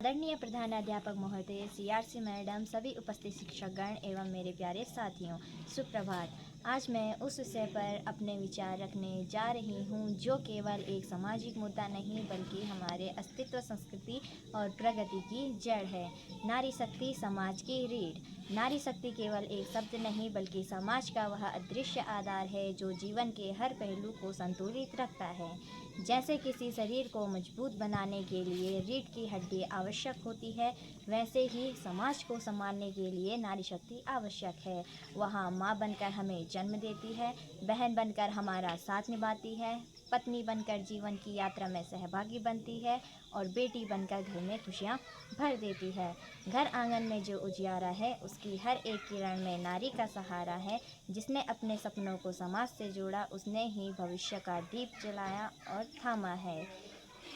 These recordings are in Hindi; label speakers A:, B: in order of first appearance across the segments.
A: आदरणीय प्रधानाध्यापक महोदय, सीआरसी मैडम, सभी उपस्थित शिक्षकगण एवं मेरे प्यारे साथियों, सुप्रभात। आज मैं उस विषय पर अपने विचार रखने जा रही हूँ जो केवल एक सामाजिक मुद्दा नहीं बल्कि हमारे अस्तित्व, संस्कृति और प्रगति की जड़ है। नारी शक्ति समाज की रीढ़। नारी शक्ति केवल एक शब्द नहीं बल्कि समाज का वह अदृश्य आधार है जो जीवन के हर पहलू को संतुलित रखता है। जैसे किसी शरीर को मजबूत बनाने के लिए रीढ़ की हड्डी आवश्यक होती है, वैसे ही समाज को संभालने के लिए नारी शक्ति आवश्यक है। वह माँ बनकर हमें जन्म देती है, बहन बनकर हमारा साथ निभाती है, पत्नी बनकर जीवन की यात्रा में सहभागी बनती है और बेटी बनकर घर में खुशियाँ भर देती है। घर आंगन में जो उजियारा है उसकी हर एक किरण में नारी का सहारा है। जिसने अपने सपनों को समाज से जोड़ा उसने ही भविष्य का दीप जलाया और थामा है।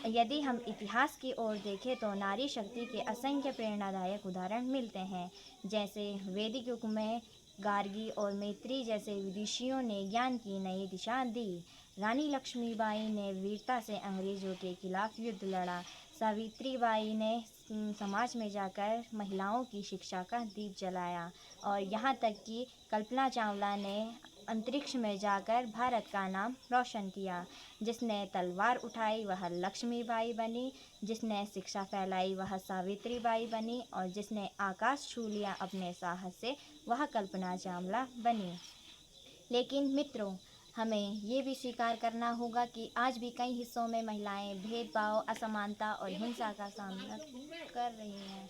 A: यदि हम इतिहास की ओर देखें तो नारी शक्ति के असंख्य प्रेरणादायक उदाहरण मिलते हैं। जैसे वैदिक युग में गार्गी और मैत्री जैसे विदुषियों ने ज्ञान की नई दिशा दी। रानी लक्ष्मीबाई ने वीरता से अंग्रेजों के खिलाफ युद्ध लड़ा। सावित्रीबाई ने समाज में जाकर महिलाओं की शिक्षा का दीप जलाया और यहाँ तक कि कल्पना चावला ने अंतरिक्ष में जाकर भारत का नाम रोशन किया। जिसने तलवार उठाई वह लक्ष्मीबाई बनी, जिसने शिक्षा फैलाई वह सावित्रीबाई बनी और जिसने आकाश छू लिया अपने साहस से वह कल्पना चावला बनी। लेकिन मित्रों, हमें ये भी स्वीकार करना होगा कि आज भी कई हिस्सों में महिलाएं भेदभाव, असमानता और हिंसा का सामना कर रही हैं।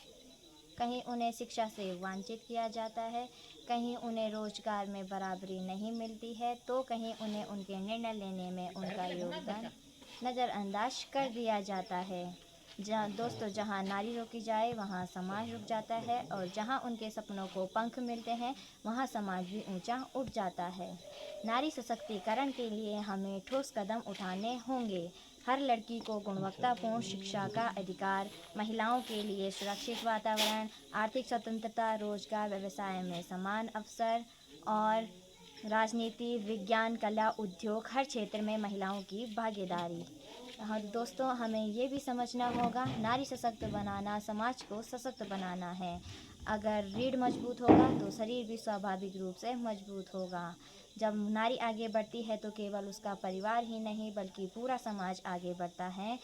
A: कहीं उन्हें शिक्षा से वंचित किया जाता है, कहीं उन्हें रोजगार में बराबरी नहीं मिलती है, तो कहीं उन्हें उनके निर्णय लेने में उनका योगदान नज़रअंदाज कर दिया जाता है। जहाँ नारी रोकी जाए वहाँ समाज रुक जाता है और जहाँ उनके सपनों को पंख मिलते हैं वहाँ समाज भी ऊंचा उठ जाता है। नारी सशक्तिकरण के लिए हमें ठोस कदम उठाने होंगे। हर लड़की को गुणवत्तापूर्ण शिक्षा का अधिकार, महिलाओं के लिए सुरक्षित वातावरण, आर्थिक स्वतंत्रता, रोजगार, व्यवसाय में समान अवसर और राजनीति, विज्ञान, कला, उद्योग, हर क्षेत्र में महिलाओं की भागीदारी। हाँ दोस्तों, हमें ये भी समझना होगा, नारी सशक्त बनाना समाज को सशक्त बनाना है। अगर रीढ़ मजबूत होगा तो शरीर भी स्वाभाविक रूप से मजबूत होगा। जब नारी आगे बढ़ती है तो केवल उसका परिवार ही नहीं बल्कि पूरा समाज आगे बढ़ता है।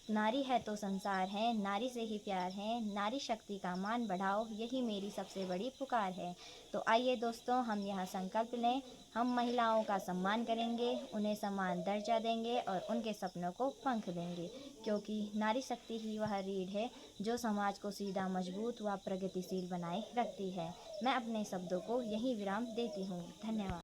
A: नारी है तो संसार है, नारी से ही प्यार है, नारी शक्ति का मान बढ़ाओ, यही मेरी सबसे बड़ी पुकार है। तो आइए दोस्तों, हम यह संकल्प लें, हम महिलाओं का सम्मान करेंगे, उन्हें समान दर्जा देंगे और उनके सपनों को पंख देंगे, क्योंकि नारी शक्ति ही वह रीढ़ है जो समाज को सीधा, मजबूत व प्रगतिशील बनाए रखती है। मैं अपने शब्दों को यहीं विराम देती हूँ। धन्यवाद।